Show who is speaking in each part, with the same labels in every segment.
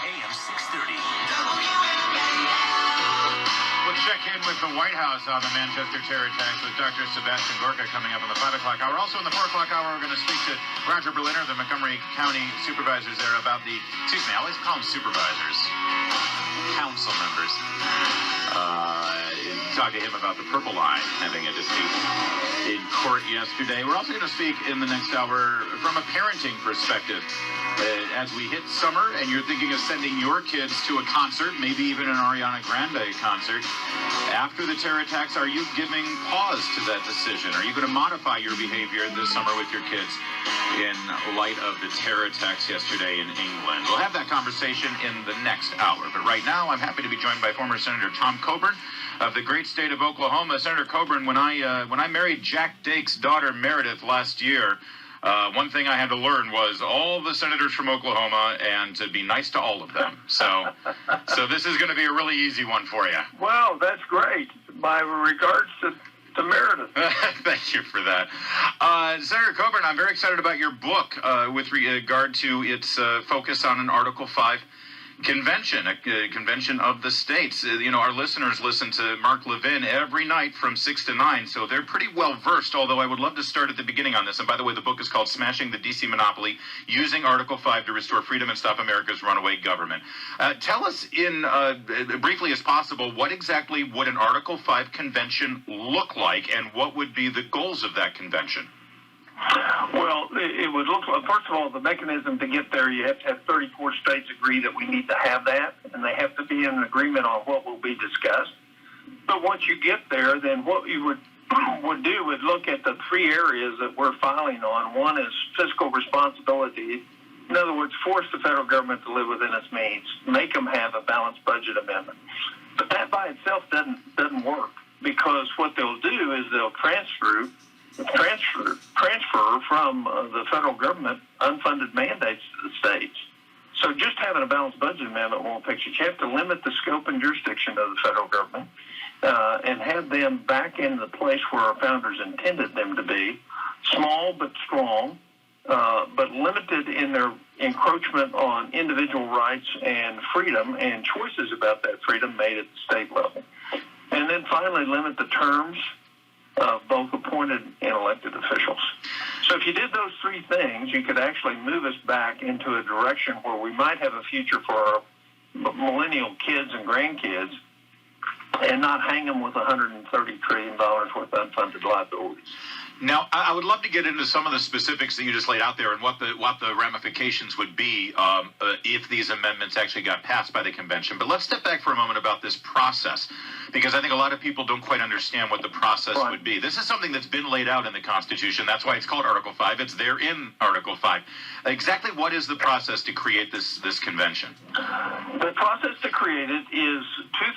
Speaker 1: AM 630.
Speaker 2: We'll check in with the White House on the Manchester terror attacks with Dr. Sebastian Gorka coming up in the 5 o'clock hour. Also in the 4 o'clock hour, we're going to speak to Roger Berliner, the Montgomery County supervisors there about the, I always call them supervisors, council members. Talk to him about the Purple Line having a dispute in court yesterday. We're also going to speak in the next hour from a parenting perspective. As we hit summer and you're thinking of sending your kids to a concert, maybe even an Ariana Grande concert, after the terror attacks, are you giving pause to that decision? Are you going to modify your behavior this summer with your kids in light of the terror attacks yesterday in England? We'll have that conversation in the next hour. But right now, I'm happy to be joined by former Senator Tom Coburn of the great state of Oklahoma. Senator Coburn, when I married Jack Dake's daughter Meredith last year, one thing I had to learn was all the senators from Oklahoma and to be nice to all of them. So this is going to be a really easy one for you.
Speaker 3: Well, that's great. My regards to Meredith.
Speaker 2: Thank you for that. Senator Coburn, I'm very excited about your book with regard to its focus on an Article 5 convention, a convention of the states. Our listeners listen to Mark Levin every night from 6 to 9, so they're pretty well versed, although I would love to start at the beginning on this. And by the way, the book is called Smashing the D.C. Monopoly, Using Article 5 to Restore Freedom and Stop America's Runaway Government. Tell us in briefly as possible, what exactly would an Article 5 convention look like, and what would be the goals of that convention?
Speaker 3: Well, it would look like, first of all, the mechanism to get there, you have to have 34 states agree that we need to have that, and they have to be in agreement on what will be discussed. But once you get there, then what you would do is look at the three areas that we're filing on. One is fiscal responsibility. In other words, force the federal government to live within its means, make them have a balanced budget amendment. But that by itself doesn't work, because what they'll do is they'll transfer from the federal government unfunded mandates to the states. So just having a balanced budget amendment won't fix it. You have to limit the scope and jurisdiction of the federal government and have them back in the place where our founders intended them to be, small but strong, but limited in their encroachment on individual rights and freedom and choices about that freedom made at the state level. And then finally limit the terms of both appointed and elected officials. So if you did those three things, you could actually move us back into a direction where we might have a future for our millennial kids and grandkids and not hang them with $130 trillion worth of unfunded liabilities.
Speaker 2: Now, I would love to get into some of the specifics that you just laid out there and what the ramifications would be if these amendments actually got passed by the convention. But let's step back for a moment about this process, because I think a lot of people don't quite understand what the process would be. This is something that's been laid out in the Constitution. That's why it's called Article 5. It's there in Article 5. Exactly what is the process to create this convention?
Speaker 3: The process to create it is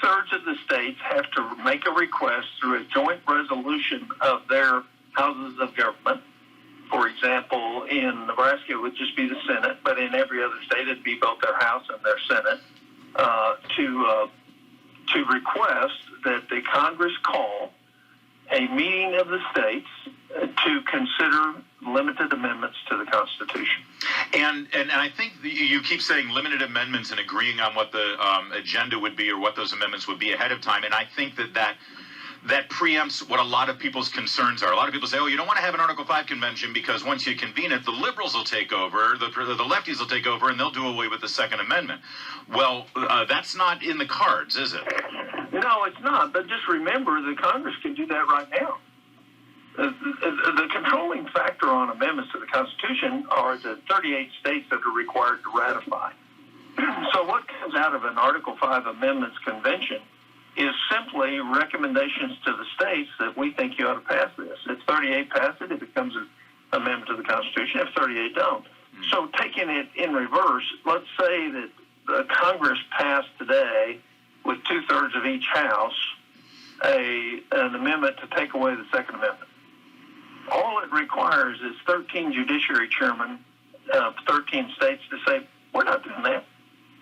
Speaker 3: 2/3 of the states have to make a request through a joint resolution of their houses of government. For example, in Nebraska, it would just be the Senate, but in every other state, it'd be both their House and their Senate, to request that the Congress call a meeting of the states to consider limited amendments to the Constitution.
Speaker 2: And I think you keep saying limited amendments and agreeing on what the agenda would be or what those amendments would be ahead of time, and I think that preempts what a lot of people's concerns are. A lot of people say, you don't want to have an Article 5 convention because once you convene it, the liberals will take over, the lefties will take over, and they'll do away with the Second Amendment. Well, that's not in the cards, is it?
Speaker 3: No, it's not. But just remember, the Congress can do that right now. The controlling factor on amendments to the Constitution are the 38 states that are required to ratify. So what comes out of an Article 5 amendments convention is simply recommendations to the states that we think you ought to pass this. If 38 pass it, it becomes an amendment to the Constitution. If 38 don't. So taking it in reverse, let's say that the Congress passed today with 2/3 of each house an amendment to take away the Second Amendment. All it requires is 13 judiciary chairmen of 13 states to say, we're not doing that.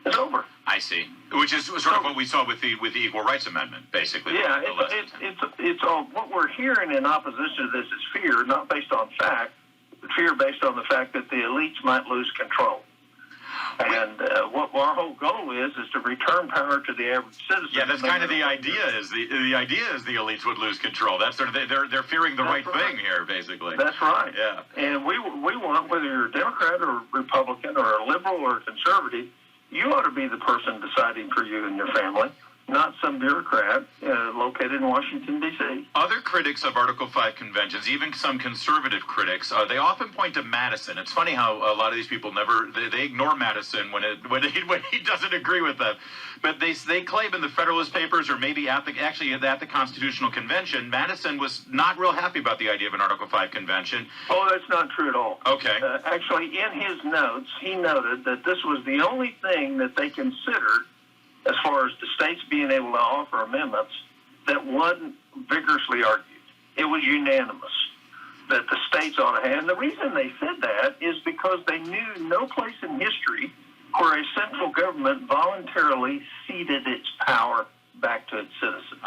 Speaker 3: It's over.
Speaker 2: I see. Which is sort of what we saw with the Equal Rights Amendment, basically.
Speaker 3: Yeah, it's all. What we're hearing in opposition to this is fear, not based on fact, but fear based on the fact that the elites might lose control. And what our whole goal is to return power to the average citizen.
Speaker 2: Yeah, that's kind of the idea. Is the idea is the elites would lose control. That's sort of they're fearing the right thing here, basically.
Speaker 3: That's right.
Speaker 2: Yeah.
Speaker 3: And we want, whether you're a Democrat or Republican or a liberal or a conservative, you ought to be the person deciding for you and your family, not some bureaucrat located in Washington, D.C.
Speaker 2: Other critics of Article 5 conventions, even some conservative critics, they often point to Madison. It's funny how a lot of these people they ignore Madison when he doesn't agree with them. But they claim in the Federalist Papers, or maybe at the Constitutional Convention, Madison was not real happy about the idea of an Article 5 convention.
Speaker 3: Oh, that's not true at all.
Speaker 2: Okay.
Speaker 3: Actually, in his notes, he noted that this was the only thing that they considered as far as the states being able to offer amendments that wasn't vigorously argued. It was unanimous that the states ought to have. And the reason they said that is because they knew no place in history where a central government voluntarily ceded its power back to its citizens.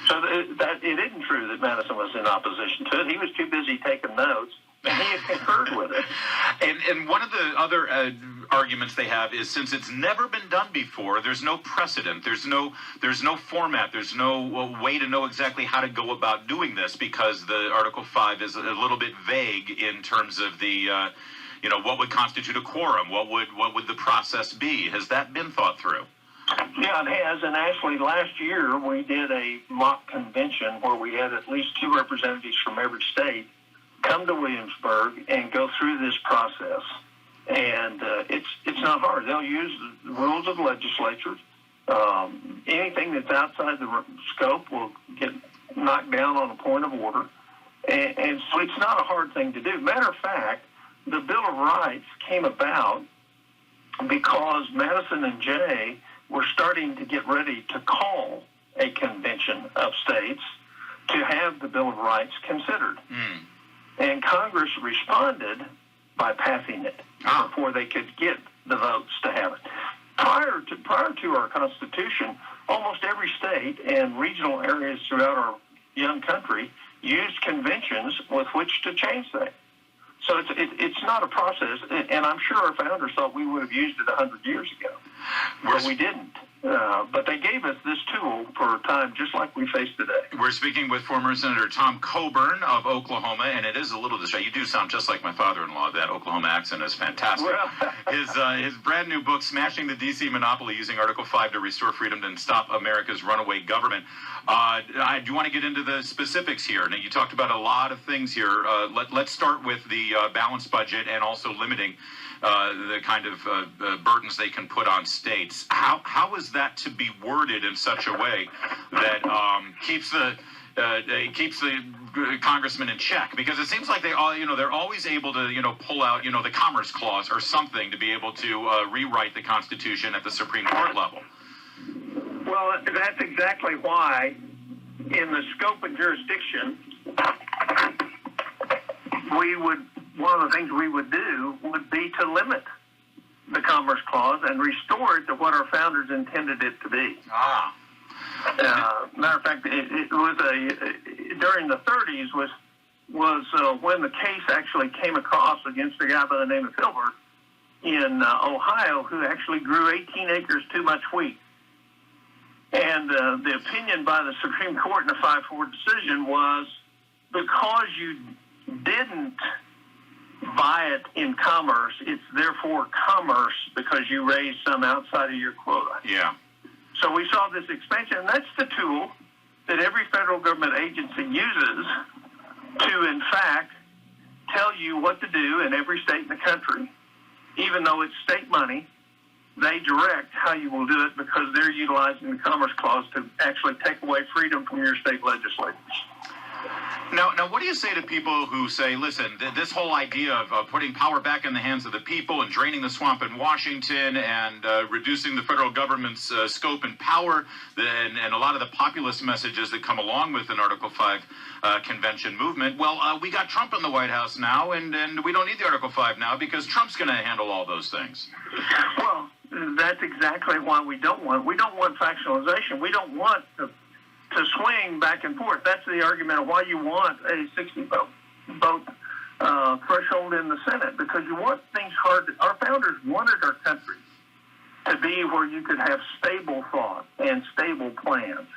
Speaker 3: So that it isn't true that Madison was in opposition to it. He was too busy taking notes, and he concurred with it.
Speaker 2: And one of the other arguments they have is, since it's never been done before, there's no precedent, there's no format, there's no way to know exactly how to go about doing this, because the Article 5 is a little bit vague in terms of the what would constitute a quorum, what would the process be. Has that been thought through?
Speaker 3: Yeah, it has. And actually, last year we did a mock convention where we had at least 2 representatives from every state come to Williamsburg and go through this process. And it's not hard. They'll use the rules of legislatures. Anything that's outside the scope will get knocked down on a point of order. And so it's not a hard thing to do. Matter of fact, the Bill of Rights came about because Madison and Jay were starting to get ready to call a convention of states to have the Bill of Rights considered. And Congress responded by passing it before they could get the votes to have it. Prior to our Constitution, almost every state and regional areas throughout our young country used conventions with which to change things. So it's not a process, and I'm sure our founders thought we would have used it 100 years ago, but we didn't. But they gave us this tool for a time just like we face today.
Speaker 2: We're speaking with former Senator Tom Coburn of Oklahoma, and it is a little distracting. You do sound just like my father-in-law. That Oklahoma accent is fantastic. Well, his brand new book, Smashing the D.C. Monopoly, Using Article 5 to Restore Freedom and Stop America's Runaway Government. I do want to get into the specifics here. Now, you talked about a lot of things here. Let's start with the balanced budget and also limiting the kind of burdens they can put on states. How is that to be worded in such a way that keeps the congressman in check? Because it seems like they're always able to pull out the Commerce Clause or something to be able to rewrite the Constitution at the Supreme Court level.
Speaker 3: Well, that's exactly why in the scope and jurisdiction one of the things we would do would be to limit the Commerce Clause and restore it to what our founders intended it to be. Matter of fact, it was during the 30s was when the case actually came across against a guy by the name of Filbert in Ohio, who actually grew 18 acres too much wheat. And the opinion by the Supreme Court in the 5-4 decision was, because you didn't buy it in commerce, it's therefore commerce because you raised some outside of your quota.
Speaker 2: Yeah.
Speaker 3: So we saw this expansion, and that's the tool that every federal government agency uses to, in fact, tell you what to do in every state in the country. Even though it's state money, they direct how you will do it because they're utilizing the Commerce Clause to actually take away freedom from your state legislators.
Speaker 2: Now, what do you say to people who say, listen, this whole idea of putting power back in the hands of the people and draining the swamp in Washington and reducing the federal government's scope and power, and a lot of the populist messages that come along with an Article 5 convention movement, we got Trump in the White House now, and we don't need the Article 5 now because Trump's going to handle all those things.
Speaker 3: Well, that's exactly why we don't want factionalization. We don't want to swing back and forth. That's the argument of why you want a 60-vote threshold in the Senate, because you want things hard. Our founders wanted our country to be where you could have stable thought and stable plans.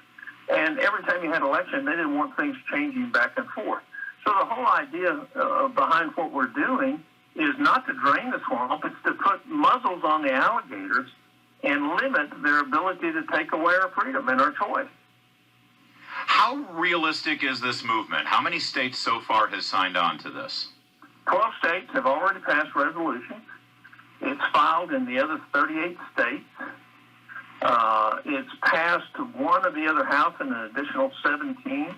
Speaker 3: And every time you had an election, they didn't want things changing back and forth. So the whole idea behind what we're doing is not to drain the swamp, it's to put muzzles on the alligators and limit their ability to take away our freedom and our choice.
Speaker 2: How realistic is this movement? How many states so far has signed on to this?
Speaker 3: 12 states have already passed resolutions. It's filed in the other 38 states. It's passed one of the other house and an additional 17.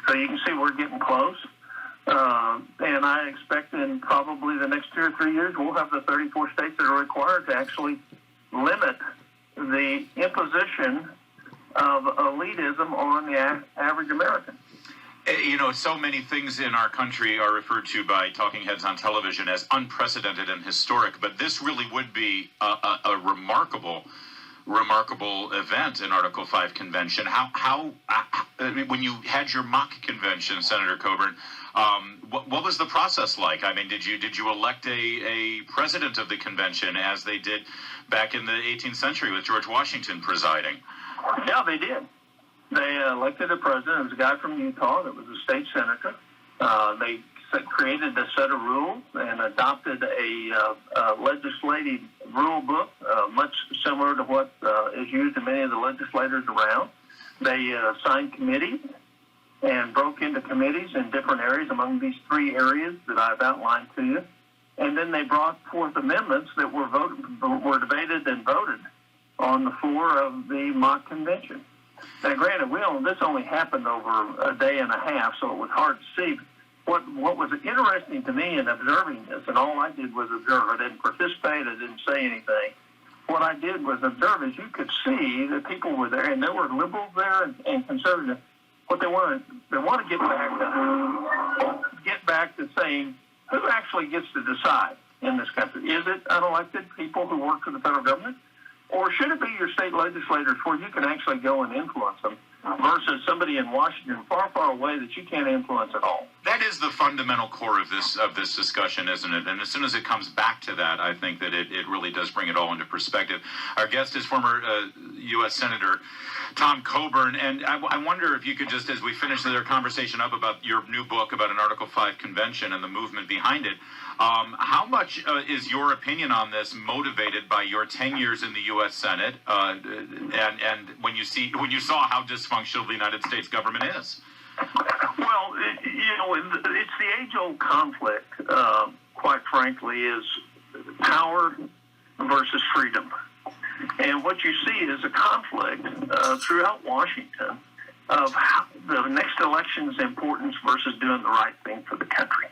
Speaker 3: So you can see we're getting close. And I expect in probably the next 2 or 3 years, we'll have the 34 states that are required to actually limit the imposition of elitism on the average American.
Speaker 2: You know, so many things in our country are referred to by talking heads on television as unprecedented and historic, but this really would be a remarkable event in Article 5 convention. How I mean, when you had your mock convention, Senator Coburn, what was the process like? I mean, did you elect a president of the convention as they did back in the 18th century with George Washington presiding?
Speaker 3: Yeah, they did. They elected a president. It was a guy from Utah that was a state senator. They created a set of rules and adopted a legislative rule book, much similar to what is used in many of the legislators around. They assigned committees and broke into committees in different areas among these 3 areas that I've outlined to you. And then they brought forth amendments that were debated and voted on the floor of the mock convention. Now, granted, this only happened over a day and a half, so it was hard to see. What was interesting to me in observing this, and all I did was observe, I didn't participate, I didn't say anything. What I did was observe, as you could see that people were there, and there were liberals there and conservatives. What they want to get back to saying who actually gets to decide in this country. Is it unelected people who work for the federal government? Or should it be your state legislators where you can actually go and influence them versus somebody in Washington far, far away that you can't influence at all?
Speaker 2: That is the fundamental core of this discussion, isn't it? And as soon as it comes back to that, I think that it really does bring it all into perspective. Our guest is former U.S. Senator Tom Coburn, and I wonder if you could just, as we finish their conversation up about your new book about an Article 5 convention and the movement behind it, how much is your opinion on this motivated by your 10 years in the U.S. Senate, and when you saw how dysfunctional the United States government is?
Speaker 3: Well, it's the age-old conflict, quite frankly, is power versus freedom. And what you see is a conflict throughout Washington of how the next election's importance versus doing the right thing for the country.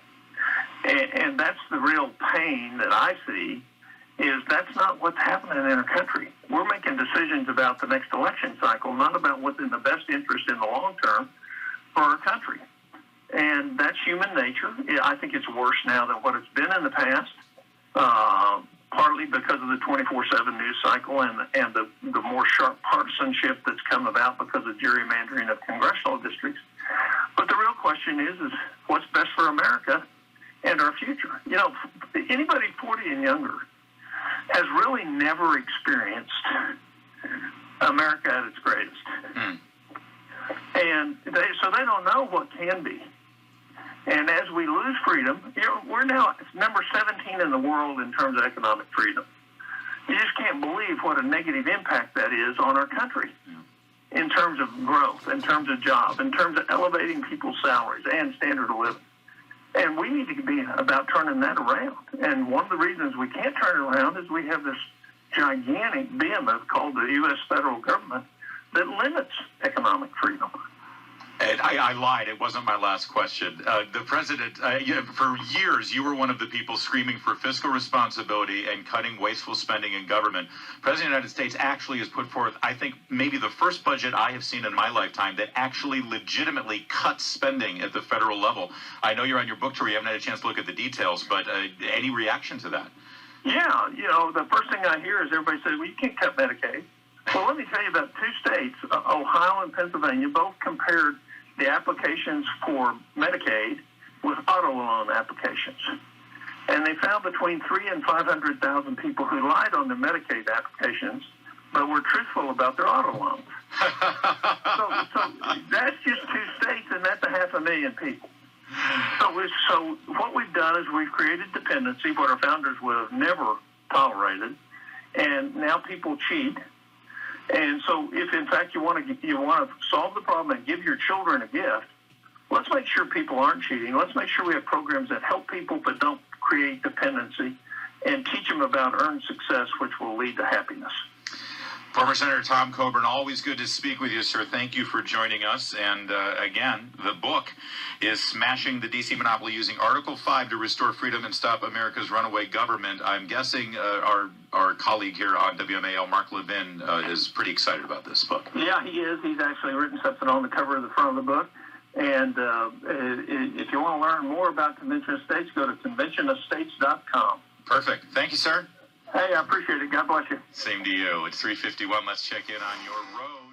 Speaker 3: And that's the real pain that I see, is that's not what's happening in our country. We're making decisions about the next election cycle, not about what's in the best interest in the long term for our country. And that's human nature. I think it's worse now than what it's been in the past, partly because of the 24/7 news cycle and the more sharp partisanship that's come about because of gerrymandering of congressional districts. But the real question is what's best for America and our future. Anybody 40 and younger has really never experienced America at its greatest. And so they don't know what can be. And as we lose freedom, we're now number 17 in the world in terms of economic freedom. You just can't believe what a negative impact that is on our country in terms of growth, in terms of jobs, in terms of elevating people's salaries and standard of living. And we need to be about turning that around. And one of the reasons we can't turn it around is we have this gigantic behemoth called the U.S. federal government that limits economic freedom.
Speaker 2: And I lied. It wasn't my last question. The president, for years, you were one of the people screaming for fiscal responsibility and cutting wasteful spending in government. The President of the United States actually has put forth, I think, maybe the first budget I have seen in my lifetime that actually legitimately cuts spending at the federal level. I know you're on your book tour. You haven't had a chance to look at the details, but any reaction to that?
Speaker 3: Yeah, the first thing I hear is everybody says, well, you can't cut Medicaid. Well, let me tell you about 2 states, Ohio and Pennsylvania, both compared the applications for Medicaid with auto loan applications. And they found between 300,000 and 500,000 people who lied on their Medicaid applications, but were truthful about their auto loans. so that's just 2 states, and that's 500,000 people. So what we've done is we've created dependency, what our founders would have never tolerated, and now people cheat. And so if, in fact, you want to solve the problem and give your children a gift, let's make sure people aren't cheating. Let's make sure we have programs that help people but don't create dependency, and teach them about earned success, which will lead to happiness.
Speaker 2: Former Senator Tom Coburn, always good to speak with you, sir. Thank you for joining us. And again, the book is Smashing the D.C. Monopoly Using Article 5 to Restore Freedom and Stop America's Runaway Government. I'm guessing our colleague here on WMAL, Mark Levin, is pretty excited about this book.
Speaker 3: Yeah, he is. He's actually written something on the cover of the front of the book. And if you want to learn more about Convention of States, go to conventionofstates.com.
Speaker 2: Perfect. Thank you, sir.
Speaker 3: Hey, I appreciate it. God bless you.
Speaker 2: Same to you. It's 3:51. Let's check in on your road.